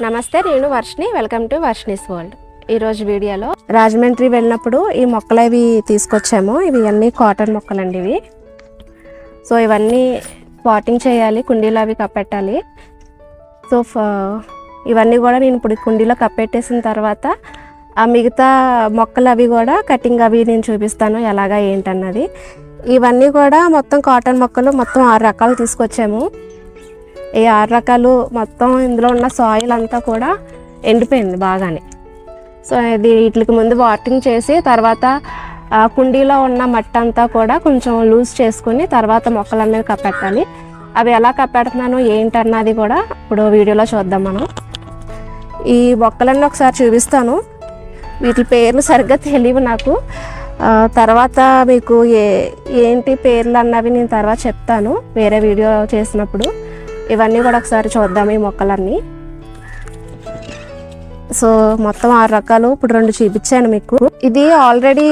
నమస్తే, నేను Varshini. Welcome to Varshini's world. ఈరోజు వీడియోలో రాజమండ్రి వెళ్ళినప్పుడు ఈ మొక్కలు అవి తీసుకొచ్చాము. ఇవి అన్నీ కాటన్ మొక్కలండి ఇవి. సో ఇవన్నీ పాటింగ్ చేయాలి, కుండీలో అవి కప్పెట్టాలి. సో ఇవన్నీ కూడా నేను ఇప్పుడు కుండీలో కప్పెట్టేసిన తర్వాత ఆ మిగతా మొక్కలు అవి కూడా కటింగ్ అవి నేను చూపిస్తాను ఎలాగా ఏంటన్నది. ఇవన్నీ కూడా మొత్తం కాటన్ మొక్కలు మొత్తం 6 రకాలు తీసుకొచ్చాము. ఈ 6 రకాలు మొత్తం ఇందులో ఉన్న సాయిల్ అంతా కూడా ఎండిపోయింది బాగానే. సో ఇది వీటికి ముందు వాటరింగ్ చేసి తర్వాత కుండీలో ఉన్న మట్టి అంతా కూడా కొంచెం లూజ్ చేసుకుని తర్వాత మొక్కలు అనేవి కప్పెట్టాలి. అవి ఎలా కప్పెడుతున్నాను ఏంటన్నది కూడా ఇప్పుడు వీడియోలో చూద్దాం మనం. ఈ మొక్కలన్నీ ఒకసారి చూపిస్తాను. వీటి పేర్లు సరిగ్గా తెలియవు నాకు. తర్వాత మీకు ఏంటి పేర్లు అన్నవి నేను తర్వాత చెప్తాను వేరే వీడియో చేసినప్పుడు. ఇవన్నీ కూడా ఒకసారి చూద్దాము ఈ మొక్కలన్నీ. సో మొత్తం 6 రకాలు ఇప్పుడు 2 చూపించాను మీకు. ఇది ఆల్రెడీ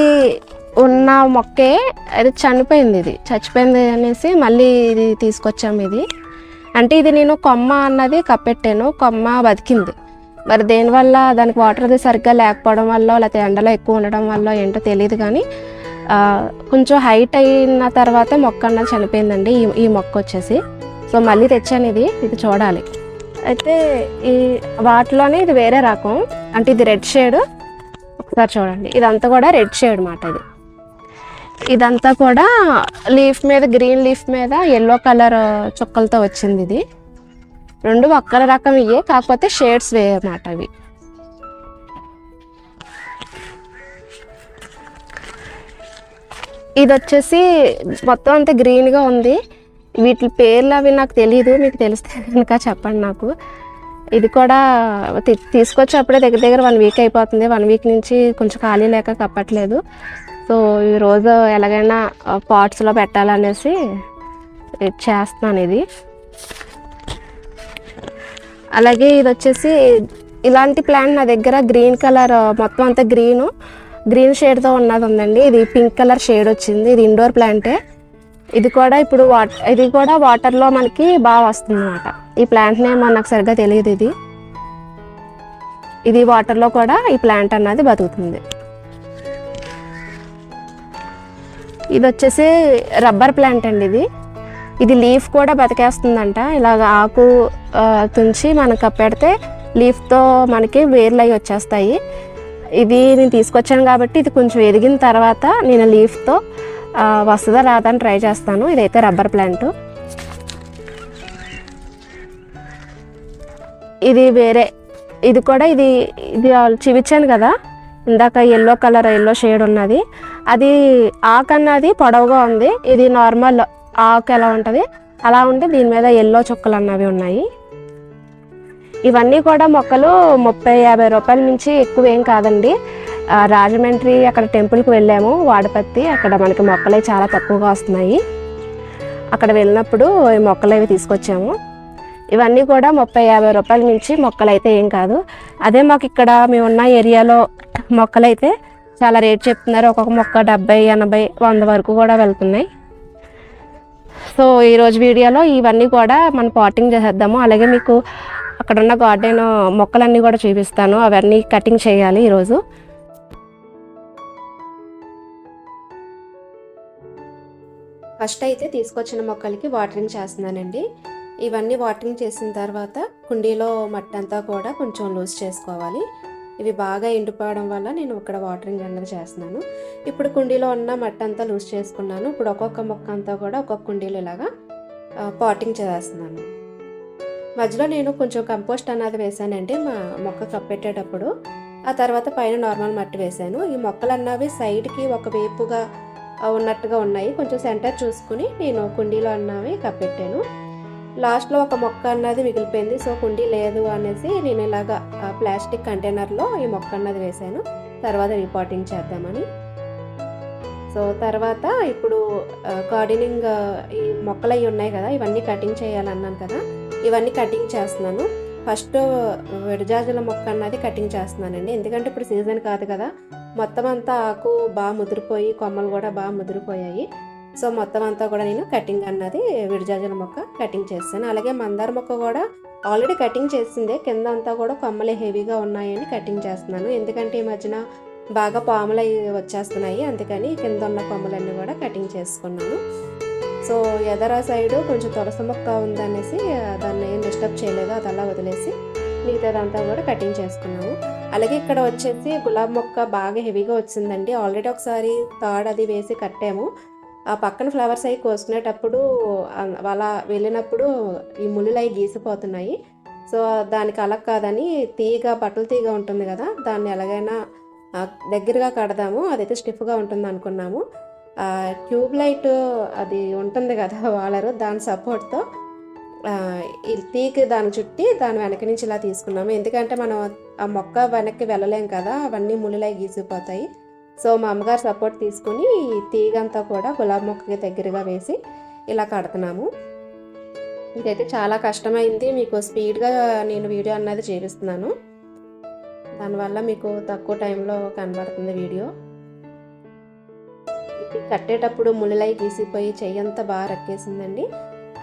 ఉన్న మొక్కే, అది చనిపోయింది, ఇది చచ్చిపోయింది అనేసి మళ్ళీ ఇది తీసుకొచ్చాము. ఇది అంటే ఇది నేను కొమ్మ అన్నది కప్పెట్టాను, కొమ్మ బతికింది. మరి దేనివల్ల దానికి వాటర్ అది సరిగ్గా లేకపోవడం వల్ల లేకపోతే ఎండలో ఎక్కువ ఉండడం వల్ల ఏంటో తెలియదు, కానీ కొంచెం హైట్ అయిన తర్వాత మొక్క అన్నది చనిపోయిందండి ఈ మొక్క వచ్చేసి. సో మళ్ళీ తెచ్చాను ఇది చూడాలి. అయితే ఈ వాటిలోనే ఇది వేరే రకం, అంటే ఇది రెడ్ షేడ్. ఒకసారి చూడండి, ఇదంతా కూడా రెడ్ షేడ్ మాట. ఇదంతా కూడా లీఫ్ మీద, గ్రీన్ లీఫ్ మీద ఎల్లో కలర్ చుక్కలతో వచ్చింది. ఇది 2 ఒక్క రకం ఇవే, కాకపోతే షేడ్స్ వేరే మాట ఇవి. ఇది వచ్చేసి మొత్తం అంతా గ్రీన్గా ఉంది. వీటి పేర్లు అవి నాకు తెలియదు, మీకు తెలిస్తే కనుక చెప్పండి నాకు. ఇది కూడా తీసుకొచ్చి అప్పుడే దగ్గర 1 వీక్ అయిపోతుంది. 1 వీక్ నుంచి కొంచెం ఖాళీ లేక కప్పట్లేదు. సో ఈరోజు ఎలాగైనా పాట్స్లో పెట్టాలనేసి చేస్తున్నాను ఇది. అలాగే ఇది వచ్చేసి ఇలాంటి ప్లాంట్ నా దగ్గర గ్రీన్ కలర్, మొత్తం అంతా గ్రీన్ షేడ్తో ఉన్నది ఉందండి. ఇది పింక్ కలర్ షేడ్ వచ్చింది. ఇది ఇండోర్ ప్లాంటే. ఇది కూడా ఇప్పుడు ఇది కూడా వాటర్లో మనకి బాగా వస్తుంది అన్నమాట. ఈ ప్లాంట్ నేమ్ నాకు సరిగ్గా తెలియదు. ఇది వాటర్లో కూడా ఈ ప్లాంట్ అన్నది బతుకుతుంది. ఇది వచ్చేసి రబ్బర్ ప్లాంట్ అండి. ఇది లీఫ్ కూడా బతికేస్తుందంట. ఇలాగ ఆకు తుంచి మనకు కప్పెడితే లీఫ్తో మనకి వేర్లు అవి వచ్చేస్తాయి. ఇది నేను తీసుకొచ్చాను కాబట్టి ఇది కొంచెం ఎదిగిన తర్వాత నేను లీఫ్తో వస్తుందా రాదా అని ట్రై చేస్తాను. ఇదైతే రబ్బర్ ప్లాంట్. ఇది వేరే, ఇది కూడా ఇది చూపించాను కదా ఇందాక, ఎల్లో షేడ్ ఉన్నది. అది ఆకు అన్నది పొడవుగా ఉంది. ఇది నార్మల్ ఆకు ఎలా ఉంటుంది అలా ఉంటే దీని మీద ఎల్లో చుక్కలు అన్నవి ఉన్నాయి. ఇవన్నీ కూడా మొక్కలు 30-50 రూపాయల నుంచి ఎక్కువ ఏం కాదండి. రాజమండ్రి అక్కడ టెంపుల్కి వెళ్ళాము, వాడపత్తి. అక్కడ మనకి మొక్కలు చాలా తక్కువగా వస్తున్నాయి. అక్కడ వెళ్ళినప్పుడు ఈ మొక్కలు అవి తీసుకొచ్చాము. ఇవన్నీ కూడా 30-50 రూపాయల నుంచి మొక్కలు అయితే ఏం కాదు. అదే మాకు ఇక్కడ మేమున్న ఏరియాలో మొక్కలైతే చాలా రేట్ చెప్తున్నారు. ఒక్కొక్క మొక్క 70, 80, 100 వరకు కూడా వెళ్తున్నాయి. సో ఈరోజు వీడియోలో ఇవన్నీ కూడా మనం పాటింగ్ చేసేద్దాము. అలాగే మీకు అక్కడ ఉన్న గార్డెన్ మొక్కలన్నీ కూడా చూపిస్తాను. అవన్నీ కటింగ్ చేయాలి ఈరోజు. ఫస్ట్ అయితే తీసుకొచ్చిన మొక్కలకి వాటరింగ్ చేస్తున్నానండి. ఇవన్నీ వాటరింగ్ చేసిన తర్వాత కుండీలో మట్టి అంతా కూడా కొంచెం లూజ్ చేసుకోవాలి. ఇవి బాగా ఎండిపోవడం వల్ల నేను ఇక్కడ వాటరింగ్ అన్నది చేస్తున్నాను. ఇప్పుడు కుండీలో ఉన్న మట్టి అంతా లూజ్ చేసుకున్నాను. ఇప్పుడు ఒక్కొక్క మొక్క అంతా కూడా ఒక్కొక్క కుండీలో ఇలాగా పాటింగ్ చేస్తున్నాను. మధ్యలో నేను కొంచెం కంపోస్ట్ అన్నది వేసానండి మా మొక్క కప్పెట్టేటప్పుడు. ఆ తర్వాత పైన నార్మల్ మట్టి వేసాను. ఈ మొక్కలు అన్నవి సైడ్కి ఒక వేపుగా ఉన్నట్టుగా ఉన్నాయి. కొంచెం సెంటర్ చూసుకుని నేను కుండీలో అన్నవి కప్పెట్టాను. లాస్ట్లో ఒక మొక్క అన్నది మిగిలిపోయింది. సో కుండీ లేదు అనేసి నేను ఇలాగా ప్లాస్టిక్ కంటైనర్లో ఈ మొక్క అన్నది వేసాను. తర్వాత రీపాటింగ్ చేద్దామని. సో తర్వాత ఇప్పుడు గార్డెనింగ్ ఈ మొక్కలు అవి ఉన్నాయి కదా, ఇవన్నీ కటింగ్ చేయాలన్నాను కదా, ఇవన్నీ కటింగ్ చేస్తున్నాను. ఫస్ట్ విడజాజుల మొక్క అన్నది కటింగ్ చేస్తున్నానండి. ఎందుకంటే ఇప్పుడు సీజన్ కాదు కదా, మొత్తం అంతా ఆకు బాగా ముదిరిపోయి కొమ్మలు కూడా బాగా ముదిరిపోయాయి. సో మొత్తం అంతా కూడా నేను కటింగ్ అన్నది విడజాజుల మొక్క కటింగ్ చేస్తాను. అలాగే మందార మొక్క కూడా ఆల్రెడీ కటింగ్ చేసిందే, కింద అంతా కూడా కొమ్మలు హెవీగా ఉన్నాయని కటింగ్ చేస్తున్నాను. ఎందుకంటే ఈ మధ్యన బాగా పాములు అవి వచ్చేస్తున్నాయి, అందుకని కింద ఉన్న కొమ్మలన్నీ కూడా కటింగ్ చేసుకున్నాను. సో ఎదర సైడు కొంచెం తులసి మొక్క ఉందనేసి దాన్ని ఏం డిస్టర్బ్ చేయలేదు, అది అలా వదిలేసి మిగతాదంతా కూడా కటింగ్ చేసుకున్నాము. అలాగే ఇక్కడ వచ్చేసి గులాబీ మొక్క బాగా హెవీగా వచ్చిందండి. ఆల్రెడీ ఒకసారి తాడు అది వేసి కట్టాము. ఆ పక్కన ఫ్లవర్స్ అవి కోసుకునేటప్పుడు అలా వెళ్ళినప్పుడు ఈ ముళ్ళులు అవి గీసిపోతున్నాయి. సో దానికి అలా కాదని బట్టల తీగ ఉంటుంది కదా, దాన్ని ఎలాగైనా దగ్గరగా కడదాము, అదైతే స్టిఫ్గా ఉంటుంది అనుకున్నాము. ట్యూబ్ లైట్ అది ఉంటుంది కదా వాలరు, దాని సపోర్ట్తో ఈ తీగ దాని చుట్టి దాని వెనక నుంచి ఇలా తీసుకున్నాము. ఎందుకంటే మనం ఆ మొక్క వెనక్కి వెళ్ళలేం కదా, అవన్నీ ముళ్ళులై గీసిపోతాయి. సో మా అమ్మగారు సపోర్ట్ తీసుకుని ఈ తీగంతా కూడా గులాబీ మొక్కకి దగ్గరగా వేసి ఇలా కడుతున్నాము. ఇదైతే చాలా కష్టమైంది, మీకు స్పీడ్గా నేను వీడియో అన్నది చేపిస్తున్నాను, దానివల్ల మీకు తక్కువ టైంలో కనబడుతుంది వీడియో. కట్టేటప్పుడు ముళ్ళులై గీసిపోయి చెయ్యంతా బాగా రక్కేసిందండి.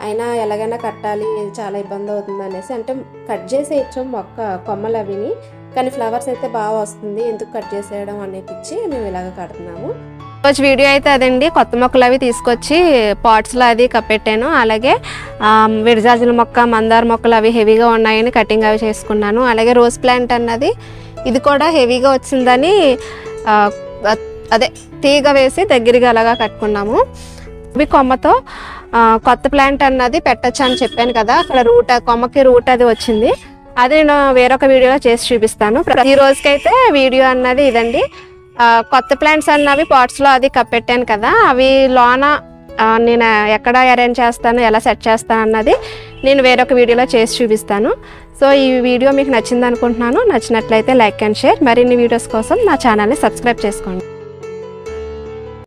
అయినా ఎలాగైనా కట్టాలి, చాలా ఇబ్బంది అవుతుంది అనేసి, అంటే కట్ చేసేయచ్చు మొక్క కొమ్మలు అవిని, కానీ ఫ్లవర్స్ అయితే బాగా వస్తుంది, ఎందుకు కట్ చేసేయడం అనిపించి మేము ఇలాగ కడుతున్నాము. రోజు వీడియో అయితే అదండి, కొత్త మొక్కలు అవి తీసుకొచ్చి పాట్స్లో అది కప్పెట్టాను. అలాగే విరజాజుల మొక్క, మందార మొక్కలు అవి హెవీగా ఉన్నాయని కటింగ్ అవి చేసుకున్నాను. అలాగే రోజ్ ప్లాంట్ అన్నది ఇది కూడా హెవీగా వచ్చిందని అదే తీగ వేసి దగ్గరగా అలాగా కట్టుకున్నాము. ఇవి కొమ్మతో కొత్త ప్లాంట్ అన్నది పెట్టచ్చు అని చెప్పాను కదా, అక్కడ కొమ్మకి రూట్ అది వచ్చింది, అది నేను వేరొక వీడియోలో చేసి చూపిస్తాను. ఈ రోజుకైతే వీడియో అన్నది ఇదండి. కొత్త ప్లాంట్స్ అన్నవి పాట్స్లో అది కప్పెట్టాను కదా, అవి లోన నేను ఎక్కడ అరేంజ్ చేస్తాను, ఎలా సెట్ చేస్తాను అన్నది నేను వేరొక వీడియోలో చేసి చూపిస్తాను. సో ఈ వీడియో మీకు నచ్చింది అనుకుంటున్నాను. నచ్చినట్లయితే లైక్ అండ్ షేర్. మరిన్ని వీడియోస్ కోసం నా ఛానల్ని సబ్స్క్రైబ్ చేసుకోండి.